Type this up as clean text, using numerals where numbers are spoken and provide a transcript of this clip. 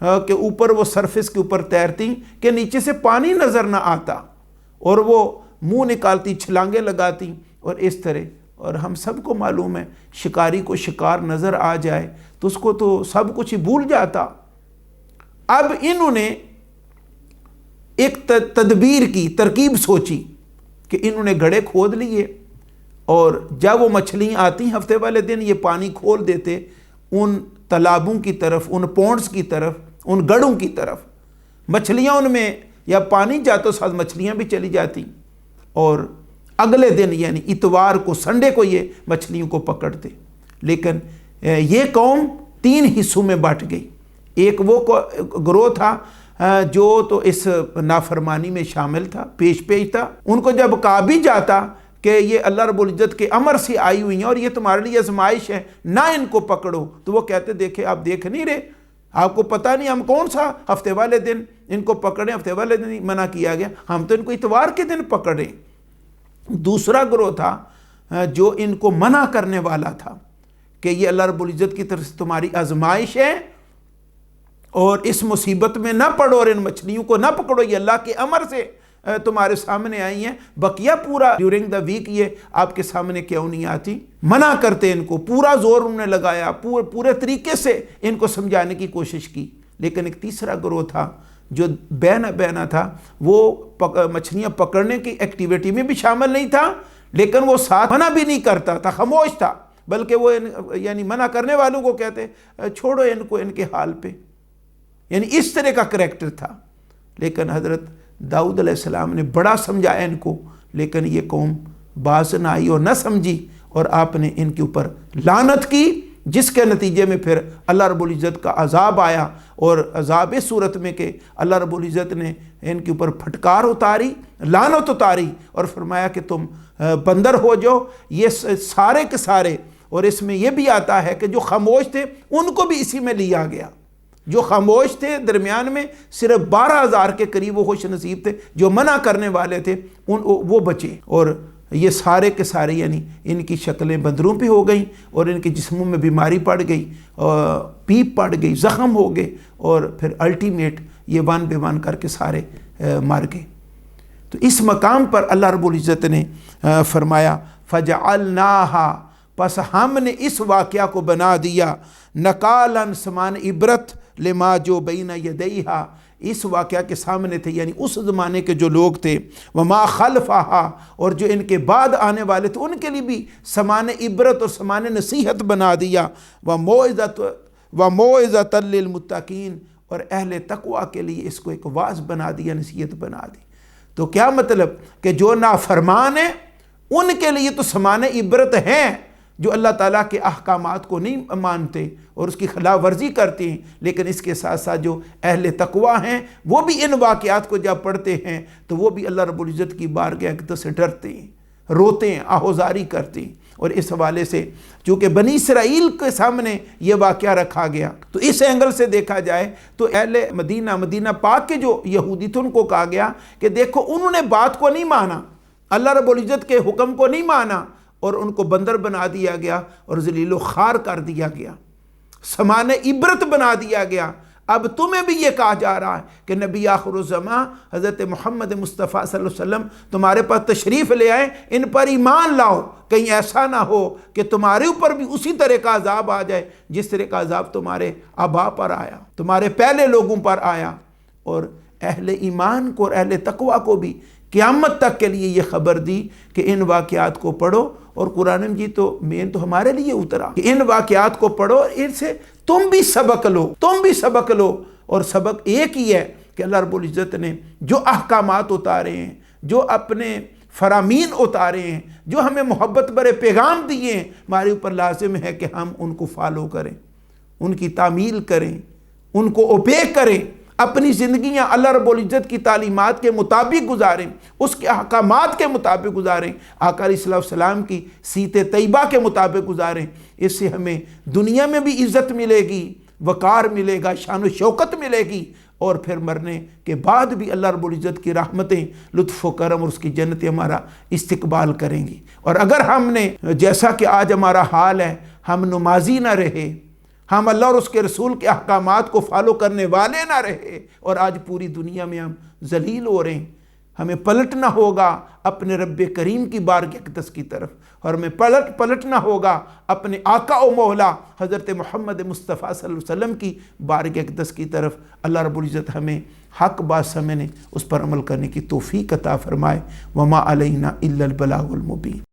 کے اوپر وہ سرفس کے اوپر تیرتی کہ نیچے سے پانی نظر نہ آتا، اور وہ منہ نکالتی، چھلانگیں لگاتی اور اس طرح۔ اور ہم سب کو معلوم ہے شکاری کو شکار نظر آ جائے تو اس کو تو سب کچھ ہی بھول جاتا۔ اب انہوں نے ایک تدبیر کی، ترکیب سوچی کہ انہوں نے گڑھے کھود لیے، اور جب وہ مچھلیاں آتی ہیں ہفتے والے دن یہ پانی کھول دیتے ان تالابوں کی طرف، ان پونڈز کی طرف، ان گڑھوں کی طرف۔ مچھلیاں ان میں یا پانی جاتا ساتھ مچھلیاں بھی چلی جاتی، اور اگلے دن یعنی اتوار کو، سنڈے کو یہ مچھلیوں کو پکڑتے۔ لیکن یہ قوم 3 حصوں میں بٹ گئی۔ ایک وہ گروہ تھا جو تو اس نافرمانی میں شامل تھا، پیش تھا۔ ان کو جب کہا بھی جاتا کہ یہ اللہ رب العزت کے امر سے آئی ہوئی ہیں اور یہ تمہارے لیے آزمائش ہے، نہ ان کو پکڑو، تو وہ کہتے دیکھیں آپ دیکھ نہیں رہے، آپ کو پتہ نہیں ہم کون سا ہفتے والے دن ان کو پکڑیں، ہفتے والے دن منع کیا گیا، ہم تو ان کو اتوار کے دن پکڑیں۔ دوسرا گروہ تھا جو ان کو منع کرنے والا تھا کہ یہ اللہ رب العزت کی طرف سے تمہاری آزمائش ہے اور اس مصیبت میں نہ پڑو اور ان مچھلیوں کو نہ پکڑو، یہ اللہ کے امر سے تمہارے سامنے آئی ہیں، بقیہ پورا ڈیورنگ دا ویک یہ آپ کے سامنے کیوں نہیں آتی؟ منع کرتے ان کو، پورا زور انہوں نے لگایا، پورے طریقے سے ان کو سمجھانے کی کوشش کی۔ لیکن ایک تیسرا گروہ تھا جو بہنا تھا، وہ مچھلیاں پکڑنے کی ایکٹیویٹی میں بھی شامل نہیں تھا، لیکن وہ ساتھ منع بھی نہیں کرتا تھا، خاموش تھا، بلکہ وہ یعنی منع کرنے والوں کو کہتے چھوڑو ان کو ان کے حال پہ، یعنی اس طرح کا کریکٹر تھا۔ لیکن حضرت داؤد علیہ السلام نے بڑا سمجھایا ان کو، لیکن یہ قوم باز نہ آئی اور نہ سمجھی، اور آپ نے ان کے اوپر لعنت کی، جس کے نتیجے میں پھر اللہ رب العزت کا عذاب آیا، اور عذاب اس صورت میں کہ اللہ رب العزت نے ان کے اوپر پھٹکار اتاری، لعنت اتاری، اور فرمایا کہ تم بندر ہو جاؤ۔ یہ سارے کے سارے، اور اس میں یہ بھی آتا ہے کہ جو خاموش تھے ان کو بھی اسی میں لیا گیا۔ جو خاموش تھے درمیان میں صرف 12,000 کے قریب وہ خوش نصیب تھے، جو منع کرنے والے تھے وہ بچے، اور یہ سارے کے سارے یعنی ان کی شکلیں بندروں پہ ہو گئیں، اور ان کے جسموں میں بیماری پڑ گئی، پیپ پڑ گئی، زخم ہو گئے، اور پھر الٹیمیٹ یہ ون بے ون کر کے سارے مر گئے۔ تو اس مقام پر اللہ رب العزت نے فرمایا فَجَعَلْنَاهَا، پس ہم نے اس واقعہ کو بنا دیا نقالاً سمان عبرت لما جو بین یدیہا، اس واقعہ کے سامنے تھے، یعنی اس زمانے کے جو لوگ تھے، وما خلفہا، اور جو ان کے بعد آنے والے تھے ان کے لیے بھی سمان عبرت اور سمان نصیحت بنا دیا، وموعظۃ للمتقین، اور اہل تقوی کے لیے اس کو ایک واعظ بنا دیا، نصیحت بنا دی۔ تو کیا مطلب کہ جو نافرمان ہیں ان کے لیے تو سمان عبرت ہیں، جو اللہ تعالیٰ کے احکامات کو نہیں مانتے اور اس کی خلاف ورزی کرتے ہیں، لیکن اس کے ساتھ ساتھ جو اہل تقوی ہیں وہ بھی ان واقعات کو جب پڑھتے ہیں تو وہ بھی اللہ رب العزت کی بارگاہ سے ڈرتے ہیں، روتے ہیں، آہوزاری کرتے ہیں۔ اور اس حوالے سے چونکہ بنی اسرائیل کے سامنے یہ واقعہ رکھا گیا، تو اس اینگل سے دیکھا جائے تو اہل مدینہ پاک کے جو یہودی تھے ان کو کہا گیا کہ دیکھو انہوں نے بات کو نہیں مانا، اللہ رب العزت کے حکم کو نہیں مانا، اور ان کو بندر بنا دیا گیا اور ذلیل و خوار کر دیا گیا، سمان عبرت بنا دیا گیا۔ اب تمہیں بھی یہ کہا جا رہا ہے کہ نبی آخر الزماں حضرت محمد مصطفیٰ صلی اللہ علیہ وسلم تمہارے پاس تشریف لے آئیں، ان پر ایمان لاؤ، کہیں ایسا نہ ہو کہ تمہارے اوپر بھی اسی طرح کا عذاب آ جائے جس طرح کا عذاب تمہارے آبا پر آیا، تمہارے پہلے لوگوں پر آیا۔ اور اہل ایمان کو اور اہل تقوی کو بھی قیامت تک کے لیے یہ خبر دی کہ ان واقعات کو پڑھو، اور قرآن مجید تو مین تو ہمارے لیے اترا کہ ان واقعات کو پڑھو، ان سے تم بھی سبق لو، اور سبق ایک ہی ہے کہ اللہ رب العزت نے جو احکامات اتارے ہیں، جو اپنے فرامین اتارے ہیں، جو ہمیں محبت برے پیغام دیے ہیں، ہمارے اوپر لازم ہے کہ ہم ان کو فالو کریں، ان کی تعمیل کریں، ان کو اوبے کریں، اپنی زندگیاں اللہ رب العزت کی تعلیمات کے مطابق گزاریں، اس کے احکامات کے مطابق گزاریں، آقا علیہ الصلوۃ والسلام کی سیرت طیبہ کے مطابق گزاریں۔ اس سے ہمیں دنیا میں بھی عزت ملے گی، وقار ملے گا، شان و شوکت ملے گی، اور پھر مرنے کے بعد بھی اللہ رب العزت کی رحمتیں، لطف و کرم اور اس کی جنتیں ہمارا استقبال کریں گی۔ اور اگر ہم نے جیسا کہ آج ہمارا حال ہے، ہم نمازی نہ رہے، ہم اللہ اور اس کے رسول کے احکامات کو فالو کرنے والے نہ رہے اور آج پوری دنیا میں ہم ذلیل ہو رہے ہیں۔ ہمیں پلٹنا ہوگا اپنے رب کریم کی بارگاہ اقدس کی طرف، اور ہمیں پلٹنا ہوگا اپنے آقا و مولا حضرت محمد مصطفیٰ صلی اللہ علیہ وسلم کی بارگاہ اقدس کی طرف۔ اللہ رب العزت ہمیں حق بات سمجھنے، اس پر عمل کرنے کی توفیق عطا فرمائے۔ وما علینا الا البلاغ المبین۔